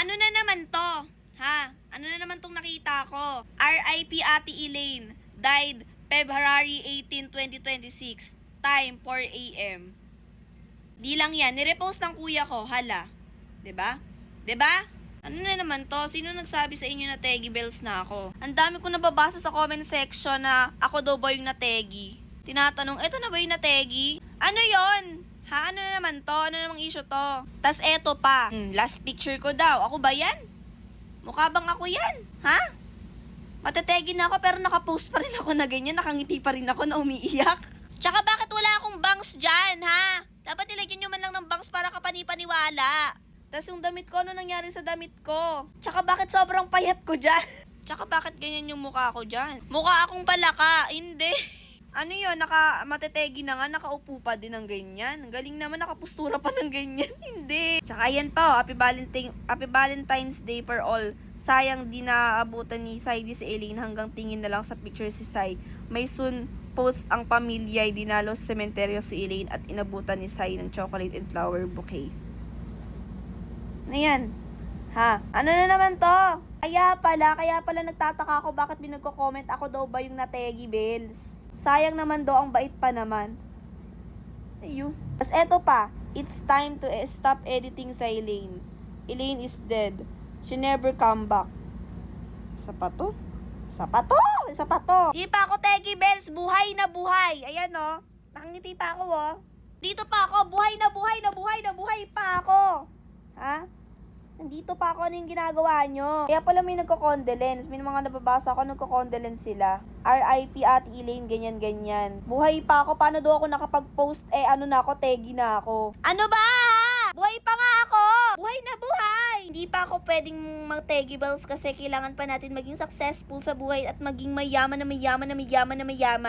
Ano na naman to? Ha? Ano na naman tong nakita ko? RIP Ate Elaine. Died February 18, 2026. Time 4 a.m. Di lang yan. Nirepost ng kuya ko. Hala. 'Di ba? 'Di ba? Ano na naman to? Sino nagsabi sa inyo na Teggy Bells na ako? Ang dami ko nababasa sa comment section na ako daw ba yung nategi. Tinatanong, eto na ba yung nategi? Ano yon? Ha? Ano na naman to? Ano namang issue to? Tas eto pa. Last picture ko daw. Ako ba yan? Mukha bang ako yan? Ha? Matetegi na ako pero nakapost pa rin ako na ganyan. Nakangiti pa rin ako na umiiyak. Tsaka bakit wala akong bangs dyan, ha? Dapat nilagyan nyo man lang ng bangs para kapanipaniwala. Tas yung damit ko, ano nangyari sa damit ko? Tsaka bakit sobrang payat ko dyan? Tsaka bakit ganyan yung mukha ko dyan? Mukha akong palaka. Hindi. Ano yun? Matetegi na nga, nakaupo pa din ng ganyan. Ang galing naman, nakapustura pa ng ganyan. Hindi. Tsaka yan pa, Happy Valentine's Day for all. Sayang di naaabutan ni Sai di si Elaine hanggang tingin na lang sa picture si Sai. May soon post ang pamilya ay dinalo sa sementeryo si Elaine at inabutan ni Sai ng chocolate and flower bouquet. Ano yan? Ha? Ano na naman to? Kaya pala nagtataka ako bakit binagko-comment ako daw ba yung nategi Bells. Sayang naman daw, ang bait pa naman. Ayun. Tapos eto pa, it's time to stop editing sa Elaine. Elaine is dead. She never come back. Isa pa to? Di pa ako Teggy Bells, buhay na buhay. Ayan o, nakangiti pa ako o. Dito pa ako, buhay na buhay pa ako. Ha? Nandito pa ako, ano yung ginagawa nyo? Kaya pala may nagko-condolence. May mga nababasa ako, nagko-condolence sila. RIP Ate Elaine, ganyan. Buhay pa ako, paano daw ako nakapag-post? Ano na ako, Teggy na ako. Ano ba? Buhay pa nga ako! Buhay na buhay! Hindi pa ako pwedeng mag-Teggy Bells kasi kailangan pa natin maging successful sa buhay at maging mayaman.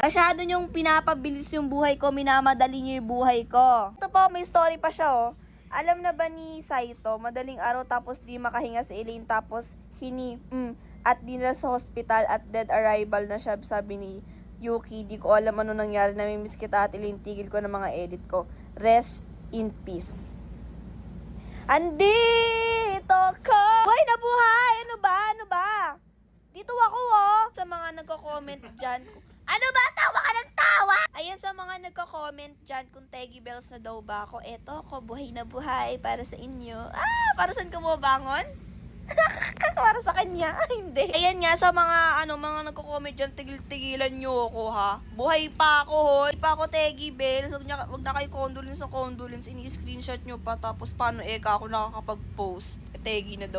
Masyado nyong pinapabilis yung buhay ko, minamadali nyo yung buhay ko. Ito po, may story pa siya oh. Alam na ba ni Saito, madaling araw tapos di makahinga si Elaine tapos at dinala sa hospital at dead arrival na siya, sabi ni Yuki. Di ko alam ano nangyari, namimiss kita at Elaine, tigil ko ng mga edit ko. Rest in peace. Andito ko! Buhay na buhay! Ano ba? Dito ako oh! Sa mga nagko-comment dyan. Ano ba? Tawa ka ng tawa! Ayan sa mga nagko-comment dyan kung Teggy Bells na daw ba ako. Eto ako, buhay na buhay para sa inyo. Para saan ka mo bangon? Para sa kanya? Hindi. Ayan nga sa mga mga nagko-comment dyan, tigil-tigilan nyo ako ha. Buhay pa ako ho. Buhay pa ako Teggy Bells. Wag na kayo condolence. Ini-screenshot nyo pa. Tapos paano ako nakakapag-post? Teggy na daw.